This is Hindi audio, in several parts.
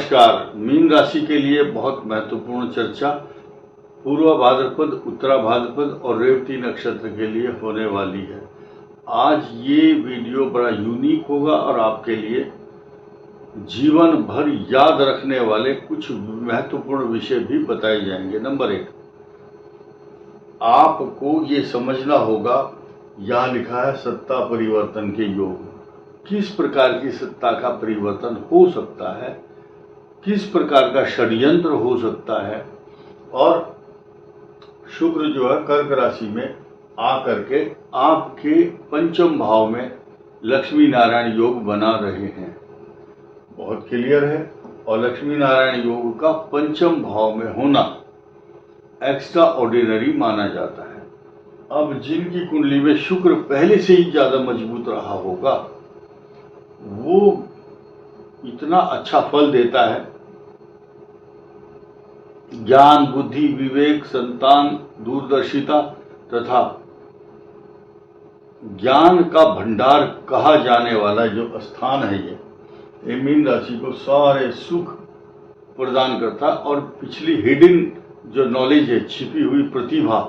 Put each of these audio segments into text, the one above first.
नमस्कार। मीन राशि के लिए बहुत महत्वपूर्ण चर्चा पूर्व भाद्रपद, उत्तरा भाद्रपद और रेवती नक्षत्र के लिए होने वाली है। आज ये वीडियो बड़ा यूनिक होगा और आपके लिए जीवन भर याद रखने वाले कुछ महत्वपूर्ण विषय भी बताए जाएंगे। नंबर 1, आपको ये समझना होगा, यहाँ लिखा है सत्ता परिवर्तन के योग। किस प्रकार की सत्ता का परिवर्तन हो सकता है, किस प्रकार का षड्यंत्र हो सकता है, और शुक्र जो है कर्क राशि में आकर के आपके पंचम भाव में लक्ष्मी नारायण योग बना रहे हैं। बहुत क्लियर है। और लक्ष्मी नारायण योग का पंचम भाव में होना एक्स्ट्रा ऑर्डिनरी माना जाता है। अब जिनकी कुंडली में शुक्र पहले से ही ज्यादा मजबूत रहा होगा, वो इतना अच्छा फल देता है। ज्ञान, बुद्धि, विवेक, संतान, दूरदर्शिता तथा ज्ञान का भंडार कहा जाने वाला जो स्थान है, ये मीन राशि को सारे सुख प्रदान करता है। और पिछली हिडन जो नॉलेज है, छिपी हुई प्रतिभा,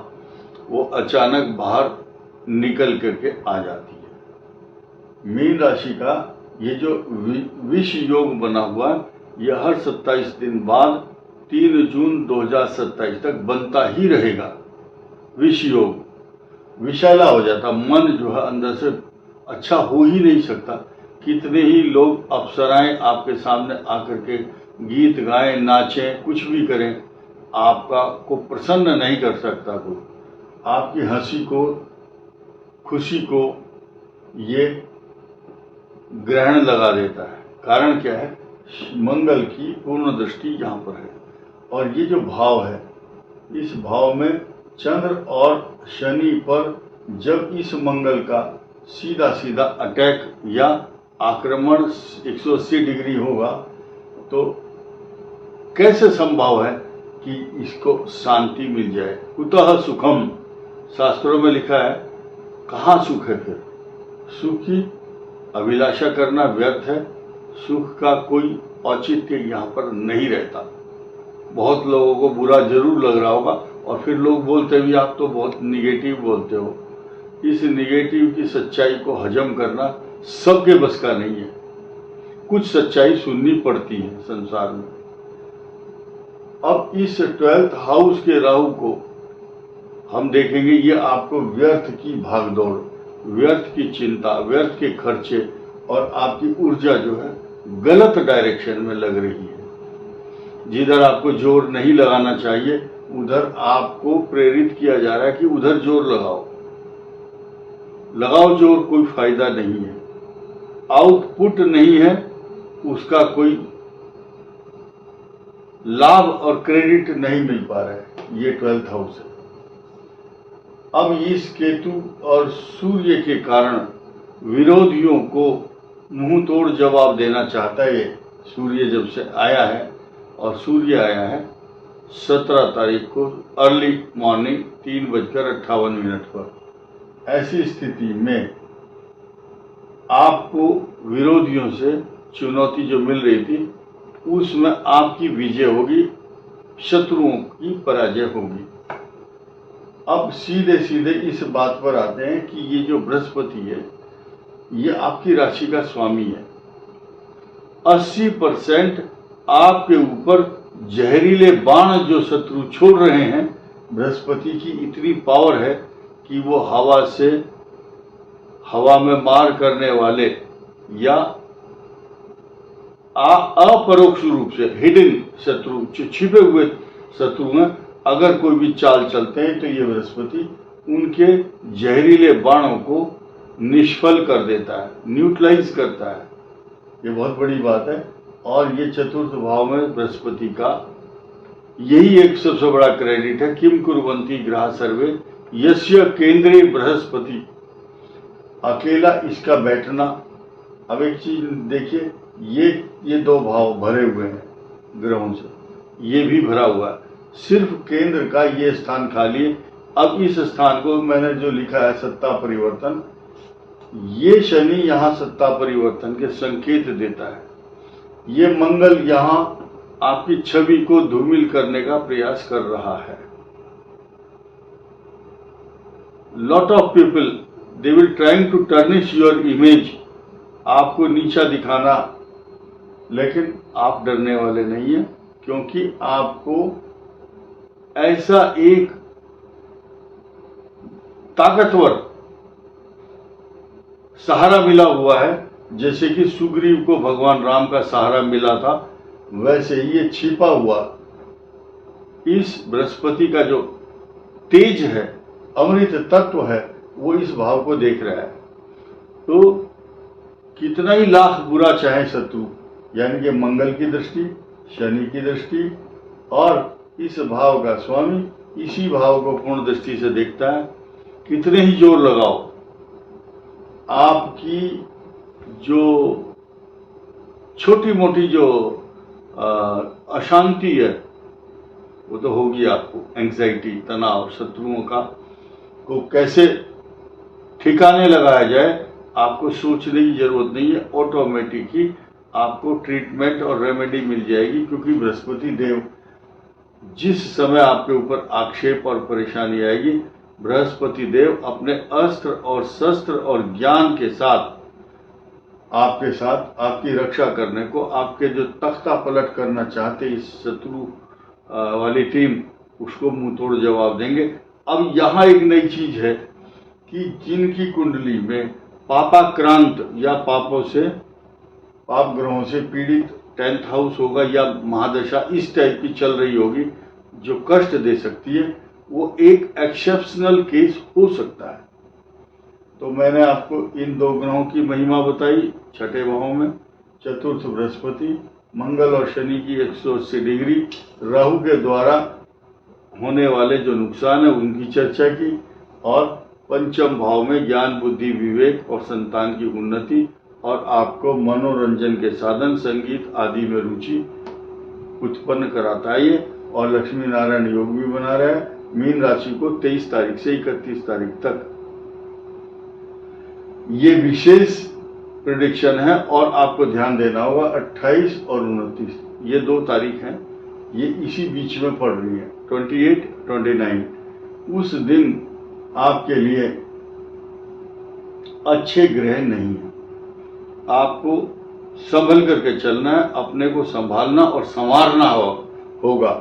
वो अचानक बाहर निकल करके आ जाती है। मीन राशि का ये जो विष योग बना हुआ है, यह हर 27 दिन बाद 3 जून 2027 तक बनता ही रहेगा। विष योग विषैला हो जाता, मन जो है अंदर से अच्छा हो ही नहीं सकता। कितने ही लोग अप्सराएं आपके सामने आकर के गीत गाएं, नाचें, कुछ भी करें, आपका को प्रसन्न नहीं कर सकता कोई। आपकी हंसी को, खुशी को ये ग्रहण लगा देता है। कारण क्या है? मंगल की पूर्ण दृष्टि यहाँ पर है। और ये जो भाव है, इस भाव में चंद्र और शनि पर जब इस मंगल का सीधा सीधा अटैक या आक्रमण 180 डिग्री होगा, तो कैसे संभव है कि इसको शांति मिल जाए? कुतः सुखम, शास्त्रों में लिखा है। कहाँ सुख है फिर? सुख की अभिलाषा करना व्यर्थ है। सुख का कोई औचित्य यहाँ पर नहीं रहता। बहुत लोगों को बुरा जरूर लग रहा होगा, और फिर लोग बोलते भी आप तो बहुत निगेटिव बोलते हो। इस निगेटिव की सच्चाई को हजम करना सबके बस का नहीं है। कुछ सच्चाई सुननी पड़ती है संसार में। अब इस 12th हाउस के राहु को हम देखेंगे। ये आपको व्यर्थ की भागदौड़, व्यर्थ की चिंता, व्यर्थ के खर्चे और आपकी ऊर्जा जो है गलत डायरेक्शन में लग रही है। जिधर आपको जोर नहीं लगाना चाहिए, उधर आपको प्रेरित किया जा रहा है कि उधर जोर लगाओ। लगाओ जोर, कोई फायदा नहीं है। आउटपुट नहीं है, उसका कोई लाभ और क्रेडिट नहीं मिल पा रहा है। ये 12th हाउस है। अब इस केतु और सूर्य के कारण विरोधियों को मुंह तोड़ जवाब देना चाहता है। सूर्य जब से आया है, और सूर्य आया है 17 तारीख को अर्ली मॉर्निंग 3:58 पर। ऐसी स्थिति में आपको विरोधियों से चुनौती जो मिल रही थी, उसमें आपकी विजय होगी, शत्रुओं की पराजय होगी। अब सीधे सीधे इस बात पर आते हैं कि ये जो बृहस्पति है, ये आपकी राशि का स्वामी है। 80% आपके ऊपर जहरीले बाण जो शत्रु छोड़ रहे हैं, बृहस्पति की इतनी पावर है कि वो हवा में मार करने वाले या अपरोक्ष रूप से हिडन शत्रु, जो छिपे हुए शत्रु हैं, अगर कोई भी चाल चलते हैं, तो ये बृहस्पति उनके जहरीले बाणों को निष्फल कर देता है, न्यूट्रलाइज करता है। ये बहुत बड़ी बात है। और ये चतुर्थ भाव में बृहस्पति का यही एक सबसे बड़ा क्रेडिट है। किम कुर्वन्ति ग्रह सर्वे यस्य केंद्रे बृहस्पति। अकेला इसका बैठना। अब एक चीज देखिए, ये 2 भाव भरे हुए हैं ग्रहों से, ये भी भरा हुआ है। सिर्फ केंद्र का ये स्थान खाली है। अब इस स्थान को मैंने जो लिखा है सत्ता परिवर्तन, ये शनि यहाँ सत्ता परिवर्तन के संकेत देता है। ये मंगल यहाँ आपकी छवि को धूमिल करने का प्रयास कर रहा है। Lot of people they will trying to tarnish your image, आपको नीचा दिखाना, लेकिन आप डरने वाले नहीं हैं, क्योंकि आपको ऐसा एक ताकतवर सहारा मिला हुआ है, जैसे कि सुग्रीव को भगवान राम का सहारा मिला था, वैसे ही ये छिपा हुआ इस बृहस्पति का जो तेज है, अमृत तत्व है, वो इस भाव को देख रहा है। तो कितना ही लाख बुरा चाहे शत्रु, यानी कि मंगल की दृष्टि, शनि की दृष्टि, और इस भाव का स्वामी इसी भाव को पूर्ण दृष्टि से देखता है, कितने ही जोर लगाओ, आपकी जो छोटी मोटी जो अशांति है वो तो होगी। आपको एंग्जाइटी, तनाव, शत्रुओं का को कैसे ठिकाने लगाया जाए, आपको सोचने की जरूरत नहीं है, ऑटोमेटिक ही आपको ट्रीटमेंट और रेमेडी मिल जाएगी। क्योंकि बृहस्पति देव जिस समय आपके ऊपर आक्षेप और परेशानी आएगी, बृहस्पति देव अपने अस्त्र और शस्त्र और ज्ञान के साथ आपकी रक्षा करने को, आपके जो तख्ता पलट करना चाहते इस शत्रु वाली टीम, उसको मुंह तोड़ जवाब देंगे। अब यहाँ एक नई चीज है कि जिनकी कुंडली में पापाक्रांत या पापों से, पाप ग्रहों से पीड़ित 10th हाउस होगा या महादशा इस टाइप की चल रही होगी जो कष्ट दे सकती है, वो एक एक्सेप्शनल केस हो सकता है। तो मैंने आपको इन 2 ग्रहों की महिमा बताई। छठे भाव में चतुर्थ बृहस्पति, मंगल और शनि की 180 डिग्री, राहु के द्वारा होने वाले जो नुकसान है उनकी चर्चा की, और पंचम भाव में ज्ञान, बुद्धि, विवेक और संतान की उन्नति, और आपको मनोरंजन के साधन, संगीत आदि में रुचि उत्पन्न कराता है ये, और लक्ष्मी नारायण योग भी बना रहा है मीन राशि को 23 तारीख से 31 तारीख तक। ये विशेष प्रेडिक्शन है, और आपको ध्यान देना होगा 28 और 29 ये 2 तारीख हैं, ये इसी बीच में पड़ रही है, 28, 29। उस दिन आपके लिए अच्छे ग्रह नहीं है। आपको संभल करके चलना है, अपने को संभालना और संवारना होगा।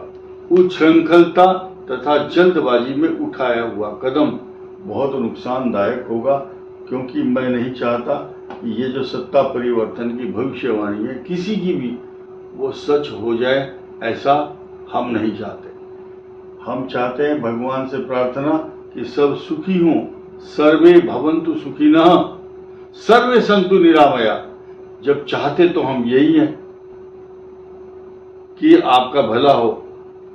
उच्छृंखलता तथा जल्दबाजी में उठाया हुआ कदम बहुत नुकसानदायक होगा, क्योंकि मैं नहीं चाहता कि ये जो सत्ता परिवर्तन की भविष्यवाणी है किसी की भी वो सच हो जाए, ऐसा हम नहीं चाहते। हम चाहते हैं, भगवान से प्रार्थना कि सब सुखी हों, सर्वे भवन्तु सुखिनः, सर्वे सन्तु निरामया। जब चाहते तो हम यही हैं कि आपका भला हो,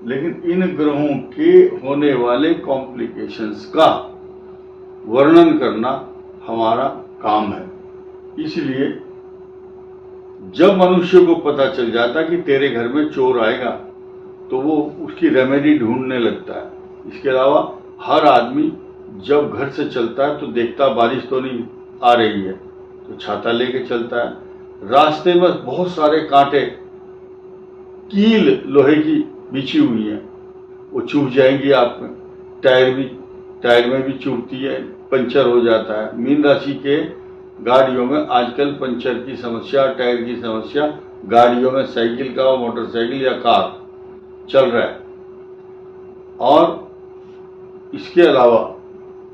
लेकिन इन ग्रहों के होने वाले कॉम्प्लिकेशंस का वर्णन करना हमारा काम है। इसलिए जब मनुष्य को पता चल जाता कि तेरे घर में चोर आएगा, तो वो उसकी रेमेडी ढूंढने लगता है। इसके अलावा हर आदमी जब घर से चलता है तो देखता बारिश तो नहीं आ रही है, तो छाता लेके चलता है। रास्ते में बहुत सारे कांटे, कील लोहे की बिछी हुई है, वो चुभ जाएंगी आप में। टायर में भी चुभती है, पंचर हो जाता है। मीन राशि के गाड़ियों में आजकल पंचर की समस्या, टायर की समस्या गाड़ियों में, साइकिल का, मोटरसाइकिल या कार चल रहा है। और इसके अलावा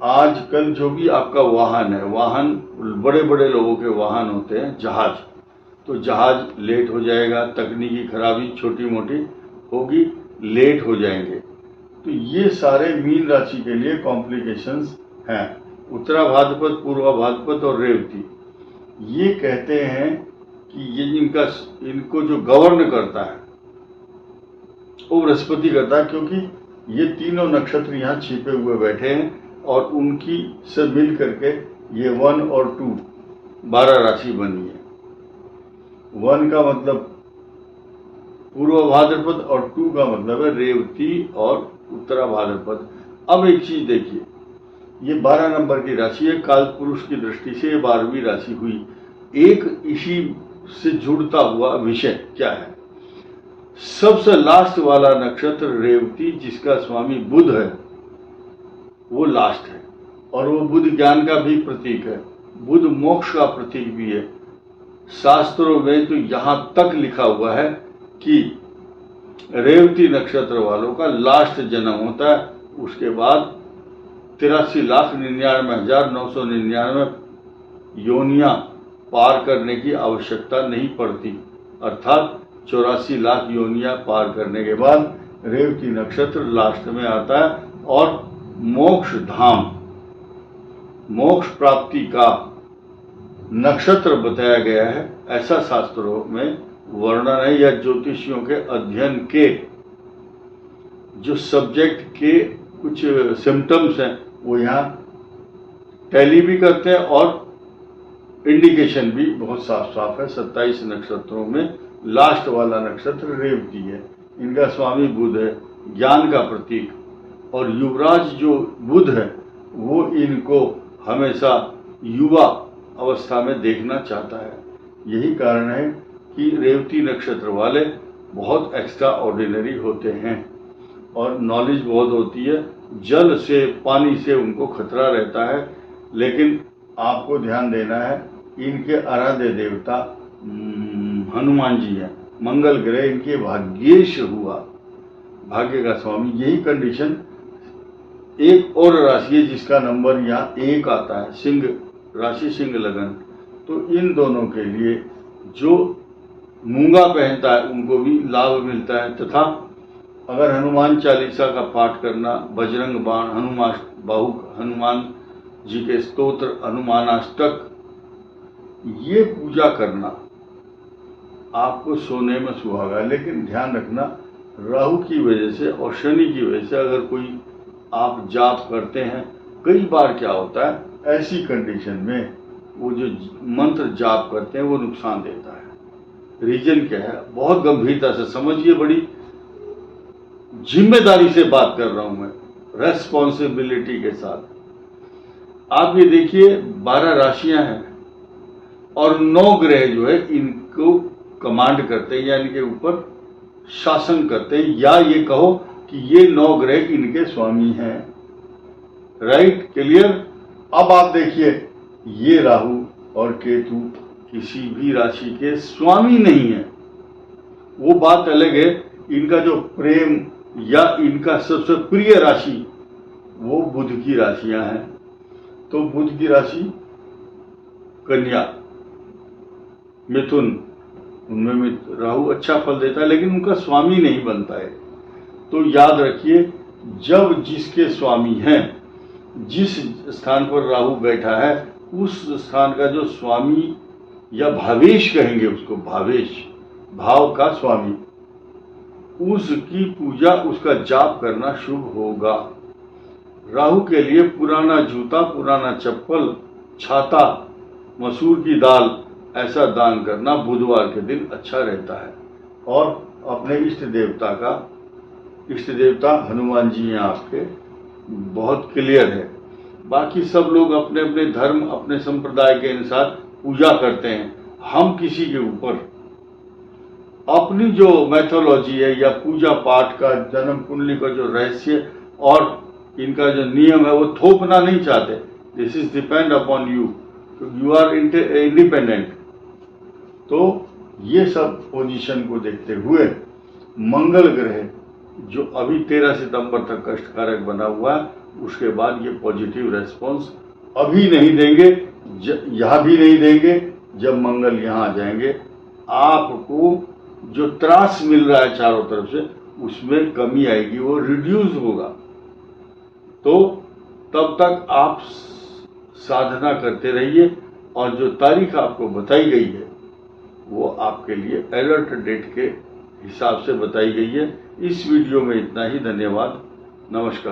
आजकल जो भी आपका वाहन है, वाहन बड़े बड़े लोगों के वाहन होते हैं, जहाज, तो जहाज लेट हो जाएगा। तकनीकी खराबी छोटी मोटी होगी, लेट हो जाएंगे। तो ये सारे मीन राशि के लिए कॉम्प्लिकेशंस हैं। उत्तरा भाद्रपद, पूर्वा भाद्रपद और रेवती, ये कहते हैं कि ये इनको जो गवर्न करता है वो बृहस्पति करता है, क्योंकि ये तीनों नक्षत्र यहाँ छिपे हुए बैठे हैं, और उनकी से मिल करके ये 1 और 2 12 राशि बनी है। 1 का मतलब पूर्व भाद्रपद और 2 का मतलब है रेवती और उत्तरा भाद्रपद। अब एक चीज देखिए, ये 12 नंबर की राशि है, काल पुरुष की दृष्टि से ये 12वीं राशि हुई। एक इसी से जुड़ता हुआ विषय क्या है? सबसे लास्ट वाला नक्षत्र रेवती, जिसका स्वामी बुध है, वो लास्ट है। और वो बुध ज्ञान का भी प्रतीक है, बुध मोक्ष का प्रतीक भी है। शास्त्रों में तो यहां तक लिखा हुआ है कि रेवती नक्षत्र वालों का लास्ट जन्म होता है, उसके बाद 83,99,999 योनियां पार करने की आवश्यकता नहीं पड़ती। अर्थात 84 लाख योनियां पार करने के बाद रेवती नक्षत्र लास्ट में आता है और मोक्ष धाम, मोक्ष प्राप्ति का नक्षत्र बताया गया है, ऐसा शास्त्रों में वर्णन है। या ज्योतिषियों के अध्ययन के जो सब्जेक्ट के कुछ सिम्टम्स हैं वो यहाँ टैली भी करते हैं और इंडिकेशन भी बहुत साफ साफ है। 27 नक्षत्रों में लास्ट वाला नक्षत्र रेवती है, इनका स्वामी बुध है, ज्ञान का प्रतीक। और युवराज जो बुध है वो इनको हमेशा युवा अवस्था में देखना चाहता है। यही कारण है कि रेवती नक्षत्र वाले बहुत एक्स्ट्रा ऑर्डिनरी होते हैं और नॉलेज बहुत होती है। जल से, पानी से उनको खतरा रहता है, लेकिन आपको ध्यान देना है, इनके आराध्य देवता हनुमान जी हैं। मंगल ग्रह इनके भाग्येश हुआ, भाग्य का स्वामी। यही कंडीशन एक और राशि है जिसका नंबर यहाँ 1 आता है, सिंह राशि, सिंह लगन। तो इन दोनों के लिए जो मूंगा पहनता है उनको भी लाभ मिलता है। तथा अगर हनुमान चालीसा का पाठ करना, बजरंग बाण, हनुमान बाहुक, हनुमान जी के स्तोत्र, हनुमानाष्टक, ये पूजा करना आपको सोने में सुहागा। लेकिन ध्यान रखना, राहु की वजह से और शनि की वजह से अगर कोई आप जाप करते हैं, कई बार क्या होता है ऐसी कंडीशन में वो जो मंत्र जाप करते हैं वो नुकसान देता है। रीजन क्या है, बहुत गंभीरता से समझिए, बड़ी जिम्मेदारी से बात कर रहा हूं मैं, रेस्पॉन्सिबिलिटी के साथ। आप ये देखिए 12 राशियां हैं और 9 ग्रह जो है इनको कमांड करते हैं या इनके ऊपर शासन करते हैं, या ये कहो कि ये 9 ग्रह इनके स्वामी हैं। Right, clear. अब आप देखिए, ये राहु और केतु किसी भी राशि के स्वामी नहीं है। वो बात अलग है, इनका जो प्रेम या इनका सबसे प्रिय राशि वो बुध की राशियां हैं। तो बुध की राशि कन्या, मिथुन, उनमें राहु अच्छा फल देता है लेकिन उनका स्वामी नहीं बनता है। तो याद रखिए, जब जिसके स्वामी हैं, जिस स्थान पर राहु बैठा है उस स्थान का जो स्वामी या भावेश कहेंगे उसको, भावेश, भाव का स्वामी, उसकी पूजा, उसका जाप करना शुभ होगा। राहु के लिए पुराना जूता, पुराना चप्पल, छाता, मसूर की दाल ऐसा दान करना बुधवार के दिन अच्छा रहता है। और अपने इष्ट देवता हनुमान जी हैं आपके, बहुत क्लियर है। बाकी सब लोग अपने अपने धर्म, अपने संप्रदाय के अनुसार पूजा करते हैं। हम किसी के ऊपर अपनी जो मैथोलॉजी है या पूजा पाठ का, जन्म कुंडली का जो रहस्य और इनका जो नियम है वो थोपना नहीं चाहते। This is depend upon you, you are independent. तो ये सब पोजीशन को देखते हुए मंगल ग्रह जो अभी 13 सितंबर तक कष्टकारक बना हुआ है, उसके बाद ये पॉजिटिव रेस्पॉन्स अभी नहीं देंगे, यहाँ भी नहीं देंगे। जब मंगल यहाँ आ जाएंगे, आपको जो त्रास मिल रहा है चारों तरफ से उसमें कमी आएगी, वो रिड्यूस होगा। तो तब तक आप साधना करते रहिए और जो तारीख आपको बताई गई है वो आपके लिए अलर्ट डेट के हिसाब से बताई गई है। इस वीडियो में इतना ही। धन्यवाद, नमस्कार।